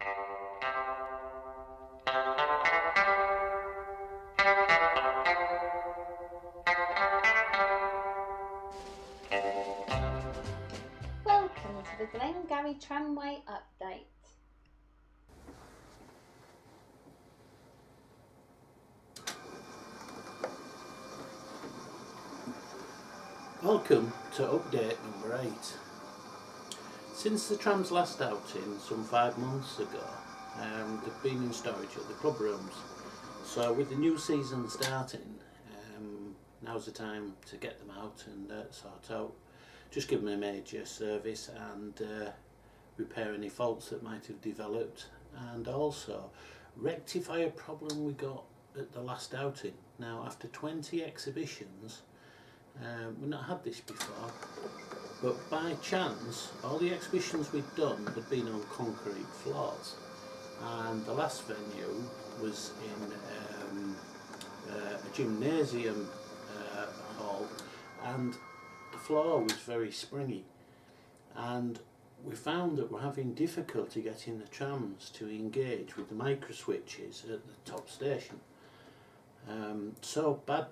Welcome to the Glenngary Tramway update. Welcome to update number 8. Since the tram's last outing some 5 months ago, they've been in storage at the club rooms. So with the new season starting, now's the time to get them out and sort out, just give them a major service and repair any faults that might have developed, and also rectify a problem we got at the last outing. Now, after 20 exhibitions, we've not had this before, but by chance all the exhibitions we'd done had been on concrete floors, and the last venue was in a gymnasium hall, and the floor was very springy, and we found that we're having difficulty getting the trams to engage with the micro switches at the top station. So bad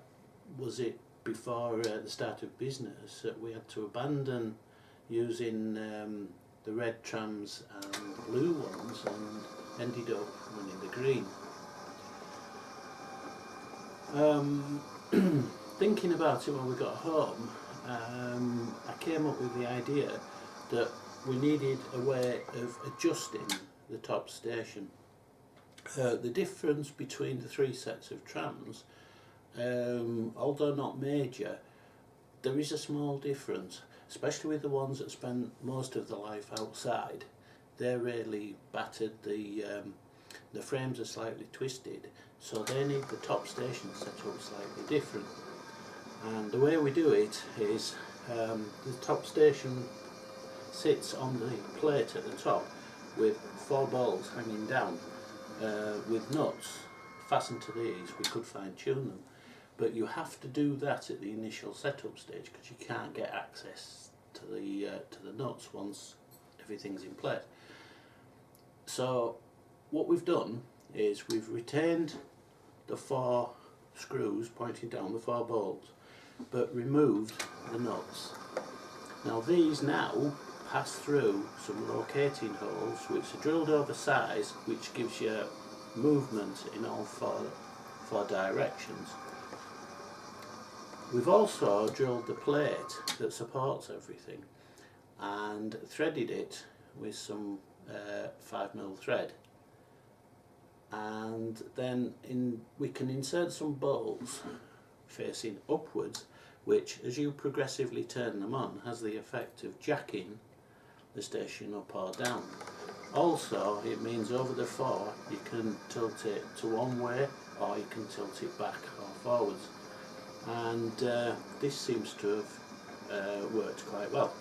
was it before the start of business that we had to abandon using the red trams and the blue ones, and ended up running the green. Thinking about it when we got home, I came up with the idea that we needed a way of adjusting the top station. The difference between the 3 sets of trams, although not major, there is a small difference, especially with the ones that spend most of their life outside. They're really battered, the frames are slightly twisted, so they need the top station set up slightly different. And the way we do it is the top station sits on the plate at the top with 4 bolts hanging down with nuts fastened to these. We could fine tune them, but you have to do that at the initial setup stage because you can't get access to the nuts once everything's in place. So what we've done is we've retained the 4 screws pointing down, the 4 bolts, but removed the nuts. Now these now pass through some locating holes which are drilled over size, which gives you movement in all four directions. We've also drilled the plate that supports everything and threaded it with some 5mm thread, and then we can insert some bolts facing upwards, which, as you progressively turn them on, has the effect of jacking the station up or down. Also, it means over the 4 you can tilt it to one way, or you can tilt it back or forwards, and this seems to have worked quite well.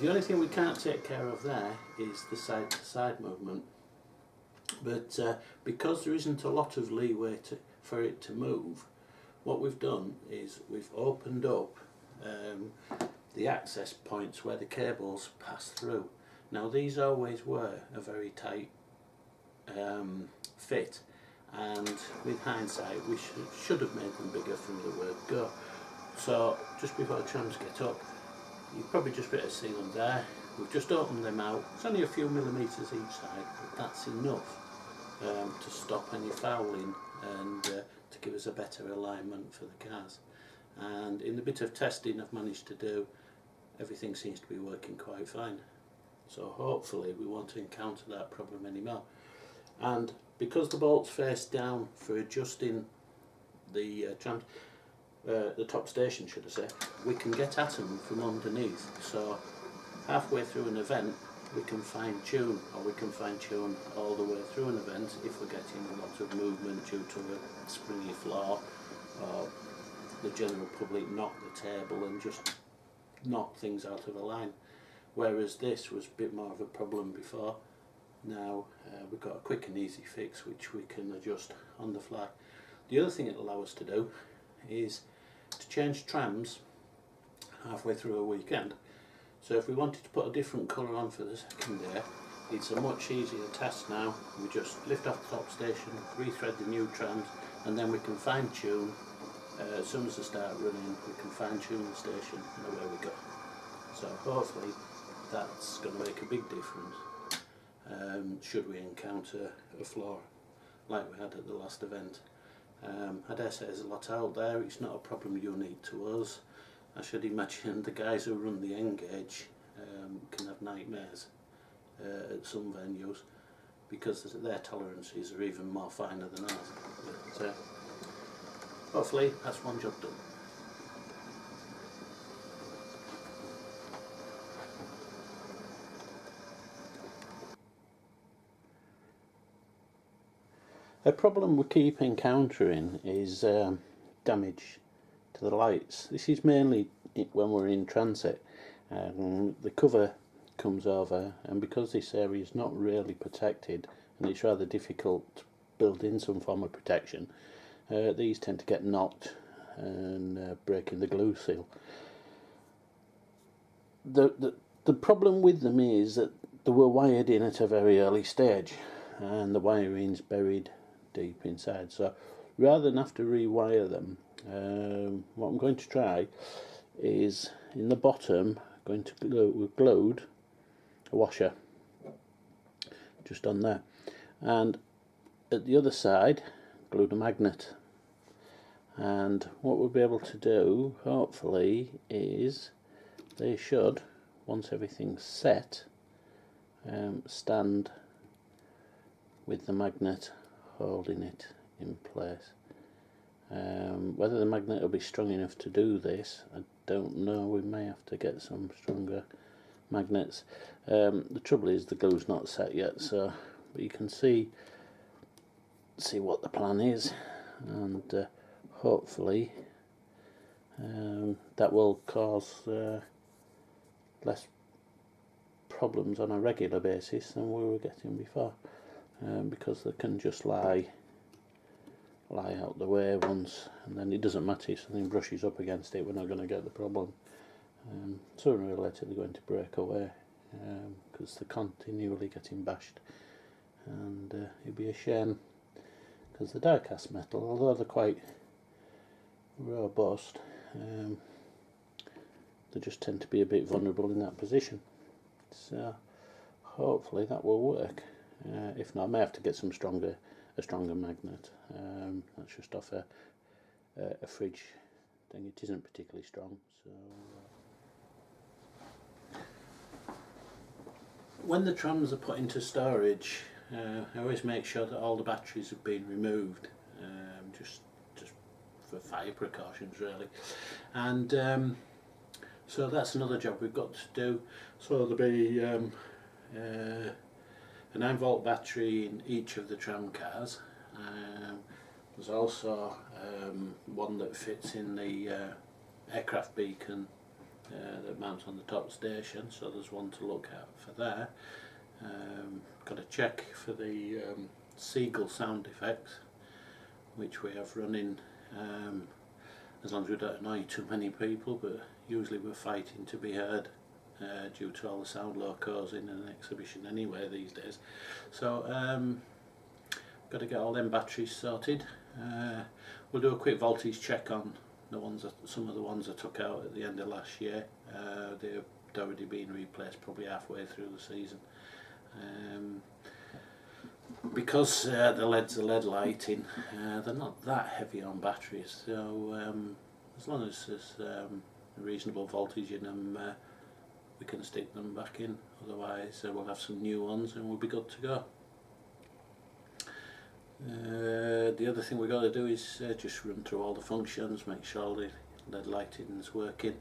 The only thing we can't take care of there is the side to side movement, but because there isn't a lot of leeway for it to move, what we've done is we've opened up the access points where the cables pass through. Now these always were a very tight fit, and with hindsight we should have made them bigger from the word go. So just before the trams get up, you probably just better see them there. We've just opened them out. It's only a few millimetres each side, but that's enough to stop any fouling and to give us a better alignment for the cars. And in the bit of testing I've managed to do, everything seems to be working quite fine. So hopefully we won't encounter that problem anymore. And because the bolts face down for adjusting the the top station, should I say, we can get at them from underneath. So halfway through an event we can fine tune, or we can fine tune all the way through an event if we're getting a lot of movement due to a springy floor, or the general public knock the table and just knock things out of a line. Whereas this was a bit more of a problem before. Now we've got a quick and easy fix which we can adjust on the fly. The other thing it'll allow us to do is to change trams halfway through a weekend. So if we wanted to put a different colour on for the second day, it's a much easier task now. We just lift off the top station, rethread the new trams, and then we can fine tune. As soon as they start running, we can fine tune the station and away we go. So hopefully that's going to make a big difference should we encounter a flaw like we had at the last event. I dare say there's a lot out there. It's not a problem unique to us. I should imagine the guys who run the N-gauge can have nightmares at some venues because their tolerances are even more finer than ours. But hopefully that's one job done. A problem we keep encountering is damage to the lights. This is mainly when we're in transit. The cover comes over, and because this area is not really protected and it's rather difficult to build in some form of protection, these tend to get knocked and breaking the glue seal. The problem with them is that they were wired in at a very early stage and the wiring's buried deep inside, so rather than have to rewire them, what I'm going to try is in the bottom we've glued a washer just on there, and at the other side glued a magnet. And what we'll be able to do hopefully is they should, once everything's set, stand with the magnet holding it in place. Whether the magnet will be strong enough to do this, I don't know. We may have to get some stronger magnets. The trouble is the glue's not set yet, so but you can see what the plan is, and hopefully that will cause less problems on a regular basis than we were getting before, because they can just lie out the way once, and then it doesn't matter if something brushes up against it, we're not going to get the problem. Sooner or later they're going to break away because they're continually getting bashed, and it'd be a shame because the die-cast metal, although they're quite robust, they just tend to be a bit vulnerable in that position. So hopefully that will work. If not, I may have to get a stronger magnet. That's just off a fridge thing. It isn't particularly strong. So when the trams are put into storage, I always make sure that all the batteries have been removed, just for fire precautions really. And so that's another job we've got to do. So there'll be a 9-volt battery in each of the tram cars. There's also one that fits in the aircraft beacon that mounts on the top station, so there's one to look out for there. Got to check for the seagull sound effects, which we have running, as long as we don't annoy too many people, but usually we're fighting to be heard due to all the sound locos in an exhibition anyway these days. So got to get all them batteries sorted. We'll do a quick voltage check on some of the ones I took out at the end of last year. They've already been replaced probably halfway through the season. Because the LEDs are LED lighting, they're not that heavy on batteries, so as long as there's a reasonable voltage in them, we can stick them back in. Otherwise we'll have some new ones and we'll be good to go. The other thing we've got to do is just run through all the functions, make sure the LED lighting is working,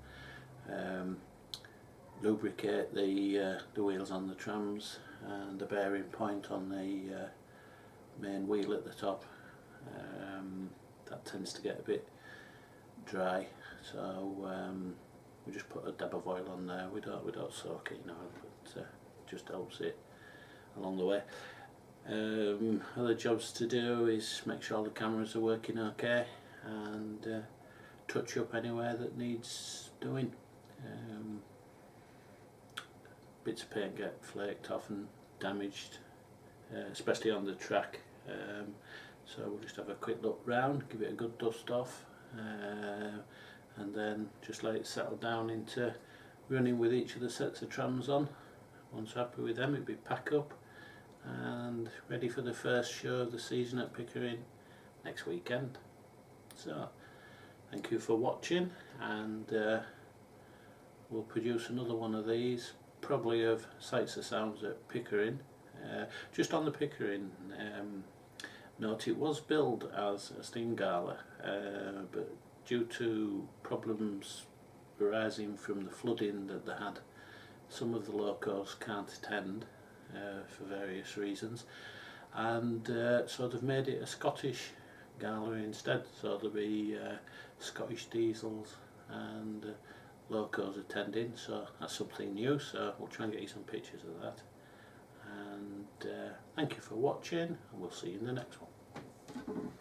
lubricate the wheels on the trams and the bearing point on the main wheel at the top. That tends to get a bit dry, so we just put a dab of oil on there. We don't soak it in oil, but it just helps it along the way. Other jobs to do is make sure the cameras are working okay and touch up anywhere that needs doing. Bits of paint get flaked off and damaged, especially on the track. So we'll just have a quick look round, give it a good dust off, and then just let it settle down into running with each of the sets of trams on. Once happy with them, it'll be pack up and ready for the first show of the season at Pickering next weekend. So thank you for watching, and we'll produce another one of these, probably of Sights and Sounds at Pickering. Just on the Pickering note, it was billed as a steam gala, but due to problems arising from the flooding that they had, some of the locals can't attend for various reasons, and so they've made it a Scottish gala instead. So there'll be Scottish diesels and locals attending, so that's something new, so we'll try and get you some pictures of that. And thank you for watching, and we'll see you in the next one.